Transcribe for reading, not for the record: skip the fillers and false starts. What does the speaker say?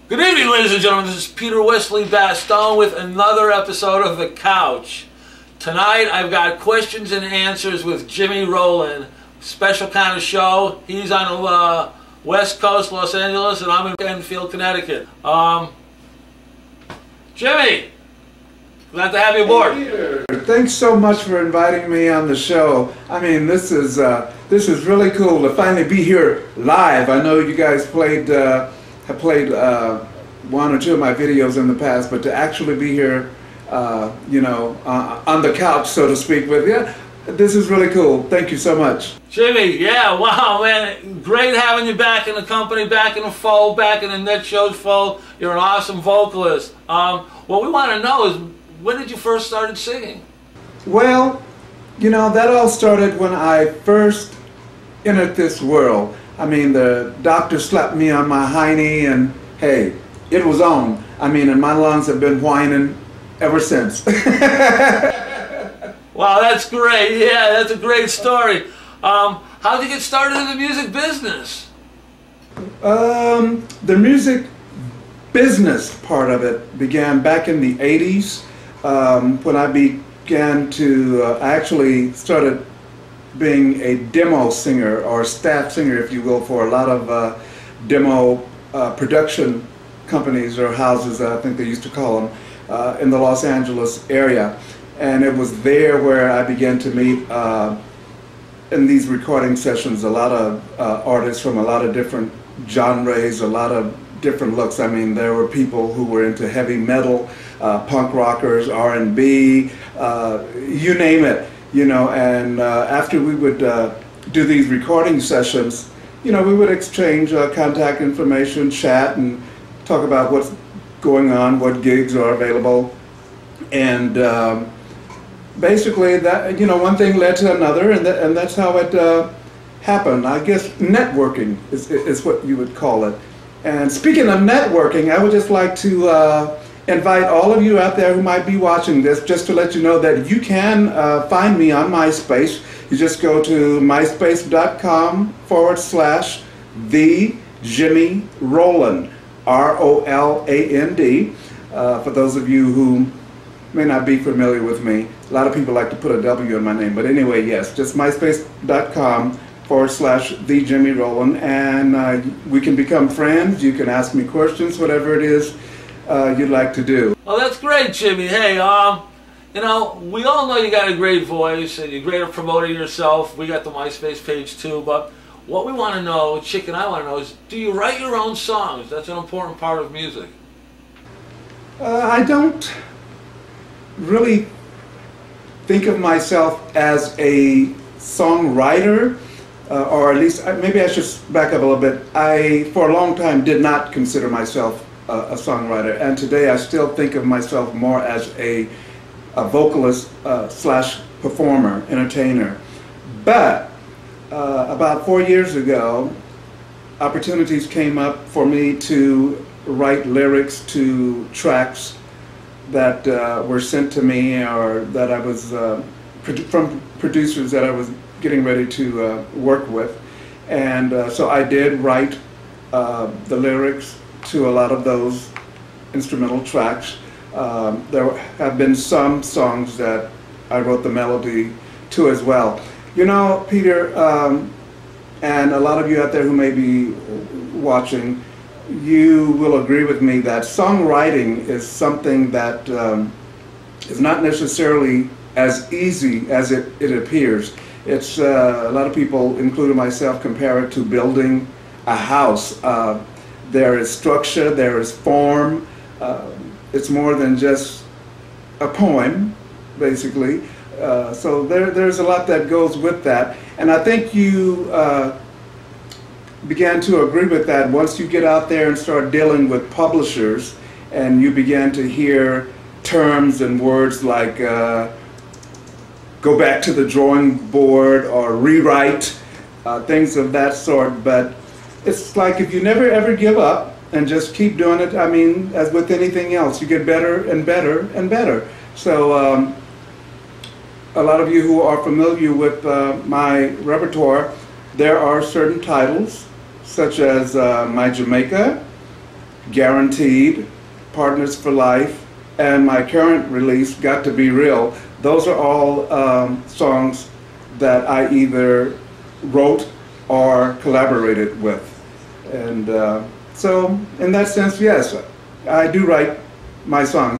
Good evening, ladies and gentlemen. This is Peter Wesley Baston with another episode of The Couch. Tonight I've got questions and answers with Jimmy Roland. Special kind of show. He's on the West Coast, Los Angeles, and I'm in Enfield, Connecticut. Jimmy, glad to have you aboard. Hey, Peter. Thanks so much for inviting me on the show. I mean, this is really cool to finally be here live. I know you guys have played one or two of my videos in the past, but to actually be here, on the couch, so to speak, with you, this is really cool. Thank you so much. Jimmy, yeah, wow, man. Great having you back in the company, back in the fold, back in the Netshows fold. You're an awesome vocalist. What we want to know is, when did you first started singing? Well, that all started when I first entered this world. I mean, the doctor slapped me on my hiney and, hey, it was on. I mean, and my lungs have been whining ever since. Wow, that's great. Yeah, that's a great story. How did you get started in the music business? The music business part of it began back in the 80s when I began to actually started being a demo singer, or staff singer if you will, for a lot of demo production companies or houses, I think they used to call them, in the Los Angeles area. And it was there where I began to meet, in these recording sessions, a lot of artists from a lot of different genres, a lot of different looks. I mean, there were people who were into heavy metal, punk rockers, R&B, you name it. And after we would do these recording sessions, we would exchange contact information, chat, and talk about what's going on, what gigs are available. And basically, that one thing led to another, and that's how it happened. I guess networking is what you would call it. And speaking of networking, I would just like to invite all of you out there who might be watching this, just to let you know that you can find me on MySpace. You just go to myspace.com/The Jimmy Roland, R-O-L-A-N-D. For those of you who may not be familiar with me, a lot of people like to put a W in my name, but anyway, yes, just myspace.com/The Jimmy Roland, and we can become friends. You can ask me questions, whatever it is you'd like to do. Well, that's great, Jimmy. Hey, we all know you got a great voice and you're great at promoting yourself. We got the MySpace page too, but what we want to know, Chick and I want to know, is do you write your own songs? That's an important part of music. I don't really think of myself as a songwriter, or at least, maybe I should back up a little bit. I, for a long time, did not consider myself a songwriter, and today I still think of myself more as a vocalist slash performer, entertainer. But about 4 years ago, opportunities came up for me to write lyrics to tracks that were sent to me, or that I was from producers that I was getting ready to work with. And so I did write the lyrics to a lot of those instrumental tracks. There have been some songs that I wrote the melody to as well. Peter, and a lot of you out there who may be watching, you will agree with me that songwriting is something that is not necessarily as easy as it appears. It's a lot of people, including myself, compare it to building a house. There is structure, there is form. It's more than just a poem, basically. So there's a lot that goes with that. And I think you began to agree with that once you get out there and start dealing with publishers, and you began to hear terms and words like go back to the drawing board or rewrite, things of that sort. But it's like, if you never ever give up and just keep doing it, I mean, as with anything else, you get better and better and better. So a lot of you who are familiar with my repertoire, there are certain titles such as My Jamaica, Guaranteed, Partners for Life, and my current release, Got to Be Real. Those are all songs that I either wrote or collaborated with. And so in that sense, yes, I do write my songs.